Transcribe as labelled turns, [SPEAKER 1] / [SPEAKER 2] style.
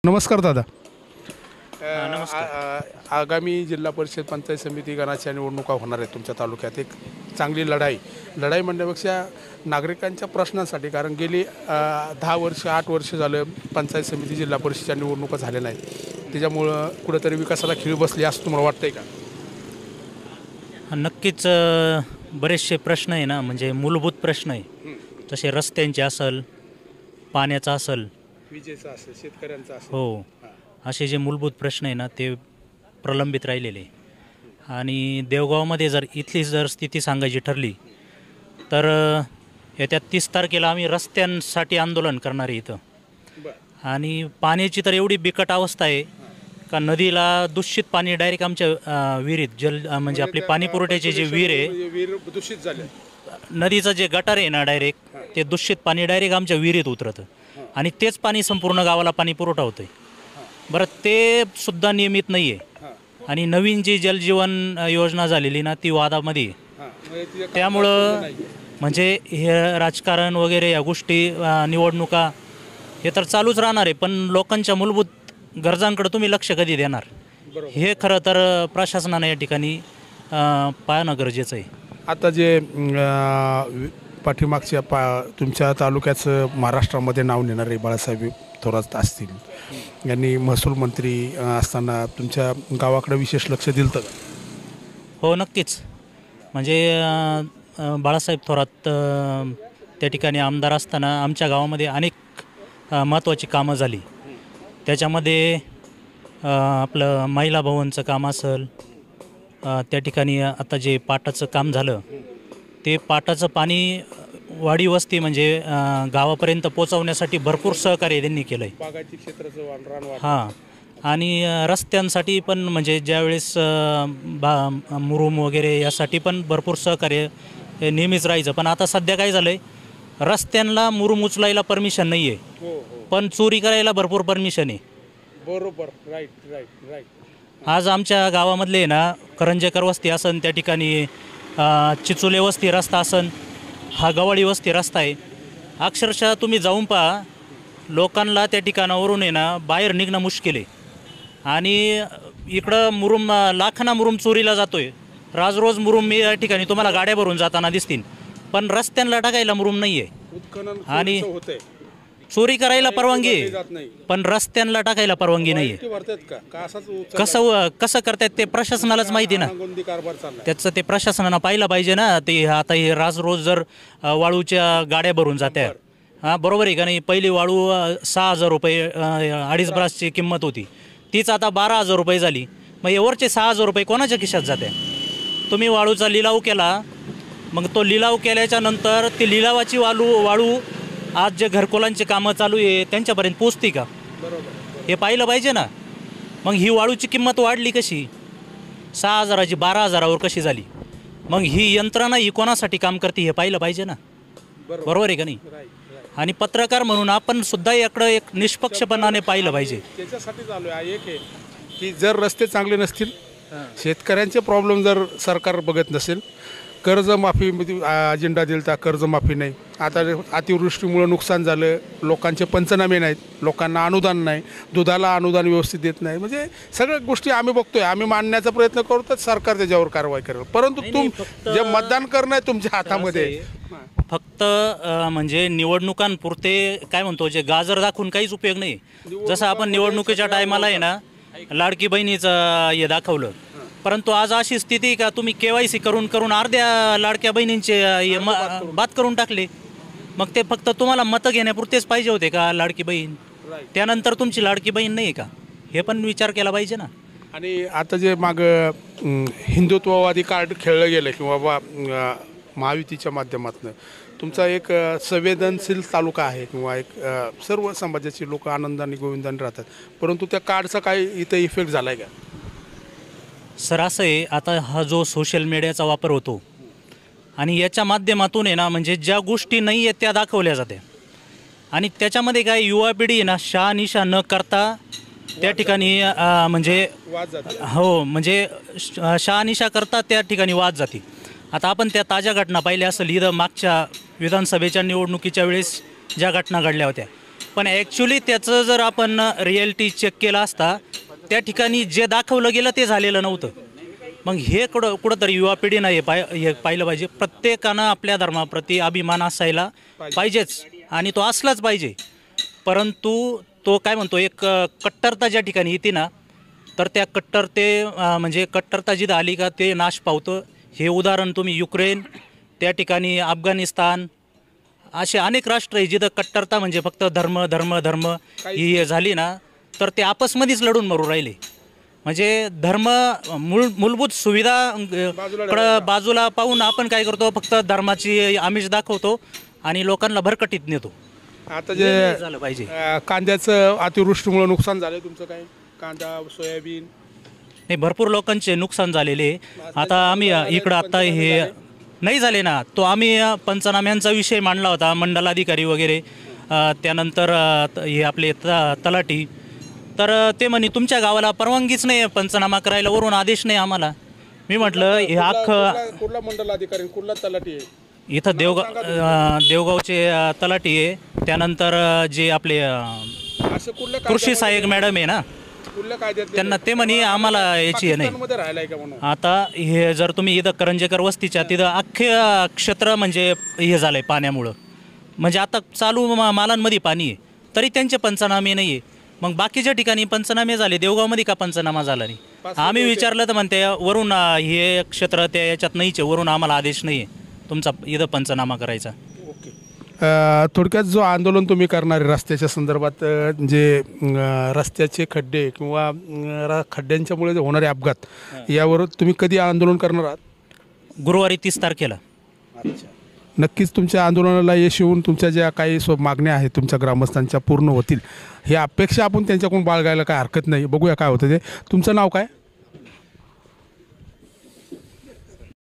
[SPEAKER 1] नमस्कार दादा.
[SPEAKER 2] नमस्कार.
[SPEAKER 1] आगामी जिल्हा परिषद पंचायत समिती गणाच्या निवडणुका होणार आहेत तुमच्या तालुक्यात. एक चांगली लढाई म्हणण्यापेक्षा नागरिकांच्या प्रश्नांसाठी, कारण गेली 10 वर्ष 8 वर्ष झालं पंचायत समिती जिल्हा परिषदच्या निवडणुका झाल्या नाही. त्याच्यामुळं कुठेतरी विकासाला खीळ बसली असं तुम्हाला वाटतंय का?
[SPEAKER 2] नक्कीच बरेचसे प्रश्न आहे ना, म्हणजे मूलभूत प्रश्न आहे, जसे रस्त्यांचे असेल, पाण्याचा असेल,
[SPEAKER 1] विजेचा असेल, शेतकऱ्यांचा असेल,
[SPEAKER 2] हो, असे जे मूलभूत प्रश्न आहे ना ते प्रलंबित राहिलेले. आणि देवगावमध्ये जर इथली स्थिती सांगायची ठरली तर येत्या 30 तारखेला आम्ही रस्त्यांसाठी आंदोलन करणार आहे इथं. आणि पाण्याची तर एवढी बिकट अवस्था आहे का नदीला दूषित पाणी डायरेक्ट आमच्या विहिरीत म्हणजे आपली पाणी पुरवठ्याची जी विहीर आहे,
[SPEAKER 1] विहीर दूषित झाले,
[SPEAKER 2] नदीचं जे गटार आहे ना डायरेक्ट ते दूषित पाणी डायरेक्ट आमच्या विहिरीत उतरतं आणि तेच पाणी संपूर्ण गावाला पाणी पुरवठा होतं आहे. बरं, ते सुद्धा नियमित नाही आहे. आणि नवीन जी जलजीवन योजना झालेली ना ती वादामध्ये आहे. त्यामुळं म्हणजे हे राजकारण वगैरे या गोष्टी, निवडणुका हे तर चालूच राहणार आहे, पण लोकांच्या मूलभूत गरजांकडे तुम्ही लक्ष कधी देणार, हे खरं तर प्रशासनाने या ठिकाणी पाहणं गरजेचं आहे.
[SPEAKER 1] आता जे पाठीमागच्या तुमच्या तालुक्याचं महाराष्ट्रामध्ये नाव नेणारे बाळासाहेब थोरात असतील, यांनी महसूल मंत्री असताना तुमच्या गावाकडे विशेष लक्ष दिलं का?
[SPEAKER 2] हो, नक्कीच. म्हणजे बाळासाहेब थोरात त्या ठिकाणी आमदार असताना आमच्या गावामध्ये अनेक महत्त्वाची कामं झाली. त्याच्यामध्ये आपलं महिला भवनचं काम असेल, त्या ठिकाणी आता जे पाटाचं काम झालं ते पाटाचं पाणी वाडी वस्ती म्हणजे गावापर्यंत पोचवण्यासाठी भरपूर सहकार्य त्यांनी केलं आहे. हां, आणि रस्त्यांसाठी पण म्हणजे ज्यावेळेस मुरुम वगैरे यासाठी पण भरपूर सहकार्य नेहमीच राहायचं. पण आता सध्या काय झालं आहे, रस्त्यांना मुरुम उचलायला परमिशन नाही आहे, पण चोरी करायला भरपूर परमिशन आहे.
[SPEAKER 1] बरोबर, राईट.
[SPEAKER 2] आज आमच्या गावामधले ना करंजेकर वस्ती असन, त्या ठिकाणी चिचोले वस्ती रस्ता असन, हा गवाळी वस्ती रस्ता आहे. अक्षरशः तुम्ही जाऊन पहा, लोकांना त्या ठिकाणावरून आहे ना बाहेर निघणं मुश्किल आहे. आणि इकडं मुरुम, लाखांना मुरुम चोरीला जातो आहे. रोज मुरुम या ठिकाणी तुम्हाला गाड्या भरून जाताना दिसतील, पण रस्त्यांना टाकायला मुरुम नाही आहे. आणि चोरी करायला परवानगी आहे, पण रस्त्यांना टाकायला परवानगी नाही आहे. कसं करतात ते प्रशासनालाच माहिती ना. त्याचं ते प्रशासनानं पाहिलं पाहिजे ना. ते आता हे रोज जर वाळूच्या गाड्या भरून जात्या, हां, बरोबर आहे का नाही. पहिली वाळू 6,000 रुपये 2.5 ब्रासची किंमत होती, तीच आता 12,000 रुपये झाली. मग यावरचे 6,000 रुपये कोणाच्या खिशात जाते? तुम्ही वाळूचा लिलाव केला, मग तो लिलाव केल्याच्या नंतर ती लिलावाची वाळू आज जे घरकुलांचे कामं चालू आहे त्यांच्यापर्यंत पोचते का? हे पाहिलं पाहिजे ना. मग ही वाळूची किंमत वाढली कशी? 6,000ची 12,000वर कशी झाली? मग ही यंत्रणा ही कोणासाठी काम करते हे पाहिलं पाहिजे ना. बरोबर आहे का नाही. आणि पत्रकार म्हणून आपण सुद्धा याकडं एक निष्पक्षपणाने पाहिलं पाहिजे.
[SPEAKER 1] त्याच्यासाठी चालू आहे एक आहे की जर रस्ते चांगले नसतील, शेतकऱ्यांचे प्रॉब्लेम जर सरकार बघत नसेल, कर्जमाफी अजेंडा दिलता, कर्जमाफी नाही. आता अतिवृष्टीमुळे नुकसान झालं, लोकांचे पंचनामे नाहीत, लोकांना अनुदान नाही, दुधाला अनुदान व्यवस्थित देत नाही. म्हणजे सगळ्या गोष्टी आम्ही बघतोय, आम्ही मांडण्याचा प्रयत्न करतो, सरकार त्याच्यावर कारवाई करेल. परंतु जे मतदान करणं आहे तुमच्या हातामध्ये.
[SPEAKER 2] फक्त म्हणजे निवडणुकांपुरते काय म्हणतो, जे गाजर दाखवून काहीच उपयोग नाही. जसं आपण निवडणुकीच्या टायमाला आहे ना लाडकी बहिणीचं हे दाखवलं, परंतु आज अशी स्थिती का तुम्ही KYC करून अर्ध्या लाडक्या बहिणींचे बाद करून टाकले. मग ते फक्त तुम्हाला मतं घेण्यापुरतेच पाहिजे होते का लाडकी बहीण? त्यानंतर तुमची लाडकी बहीण नाही का? हे पण विचार केला पाहिजे ना.
[SPEAKER 1] आणि आता जे मागं हिंदुत्ववादी कार्ड खेळलं गेलं किंवा महायुतीच्या माध्यमातून तुमचा एक संवेदनशील तालुका आहे किंवा एक सर्व समाजाची लोक आनंदाने गोविंदाने राहतात, परंतु त्या कार्डचा काही इथं इफेक्ट झाला आहे का?
[SPEAKER 2] सर, असं आहे, आता हा जो सोशल मीडियाचा वापर होतो आणि याच्या माध्यमातून आहे ना म्हणजे ज्या गोष्टी नाही आहेत त्या दाखवल्या जात्या. आणि त्याच्यामध्ये काय युवा पिढी आहे ना शहानिशा न करता त्या ठिकाणी म्हणजे हो म्हणजे शहानिशा करता त्या ठिकाणी वाद जाते. आता आपण त्या ताज्या घटना पाहिल्या असेल, इथं मागच्या विधानसभेच्या निवडणुकीच्या वेळेस ज्या घटना घडल्या होत्या पण ॲक्च्युली त्याचं जर आपण रिॲलिटी चेक केला असता त्या ठिकाणी जे दाखवलं गेलं ते झालेलं नव्हतं. मग हे कुठंतरी युवा पिढीनं हे पाहिलं पाहिजे. प्रत्येकानं आपल्या धर्माप्रती अभिमान असायला पाहिजेच आणि तो असलाच पाहिजे. परंतु तो काय म्हणतो एक कट्टरता ज्या ठिकाणी येते ना तर त्या म्हणजे कट्टरता जिथं आली का ते नाश पावतं. हे उदाहरण तुम्ही युक्रेन त्या ठिकाणी अफगाणिस्तान असे अनेक राष्ट्र आहे जिथं कट्टरता म्हणजे फक्त धर्म धर्म धर्म ही झाली ना तर ते आपसमध्येच लढून मरू राहिले. म्हणजे धर्म मूलभूत सुविधा बाजूला पाहून आपण काय करतो फक्त धर्माची आमिष दाखवतो आणि लोकांना भरकटीत नेतो.
[SPEAKER 1] आता जे
[SPEAKER 2] झालं पाहिजे.
[SPEAKER 1] कांद्याचं अतिवृष्टीमुळे नुकसान झालं तुमचं काय कांदा सोयाबीन
[SPEAKER 2] नाही भरपूर लोकांचे नुकसान झालेले. आता आम्ही इकडं आता हे नाही झाले ना तो आम्ही पंचनाम्यांचा विषय मांडला होता मंडलाधिकारी वगैरे त्यानंतर हे आपले तलाठी तर ते म्हणे तुमच्या गावाला परवानगीच नाही आहे पंचनामा करायला वरून आदेश नाही आम्हाला. मी म्हटलं हे
[SPEAKER 1] कुठला मंडल अधिकारी कुठला तलाठी आहे
[SPEAKER 2] इथं देवगावचे तलाठी आहे त्यानंतर जे आपले कृषी सहाय्यक मॅडम आहे ना त्यांना ते म्हणे आम्हाला याची नाही. आता हे जर तुम्ही इथं करंजेकर वस्तीच्या तिथं अख्खे क्षेत्र म्हणजे हे झालंय पाण्यामुळं म्हणजे आता चालू मालांमध्ये पाणी आहे तरी त्यांचे पंचनामे नाही आहे. मग बाकीच्या ठिकाणी पंचनामे झाले देवगावमध्ये का पंचनामा झाला नाही. आम्ही विचारलं तर म्हणते वरून हे क्षेत्र त्या याच्यात नाहीच आहे वरून आम्हाला आदेश नाही आहे तुमचा इथं पंचनामा करायचा.
[SPEAKER 1] ओके थोडक्यात जो आंदोलन तुम्ही करणार आहे रस्त्याच्या संदर्भात जे रस्त्याचे खड्डे किंवा खड्ड्यांच्यामुळे जे होणारे अपघात यावर तुम्ही कधी आंदोलन करणार आहात?
[SPEAKER 2] गुरुवारी 30 तारखेला.
[SPEAKER 1] अच्छा नक्कीच तुमच्या आंदोलनाला यश येऊन तुमच्या ज्या काही मागण्या आहेत तुमच्या ग्रामस्थांच्या पूर्ण होतील ही अपेक्षा आपण त्यांच्याकडून बाळगायला काय हरकत नाही. बघूया काय होतं ते. तुमचं नाव काय?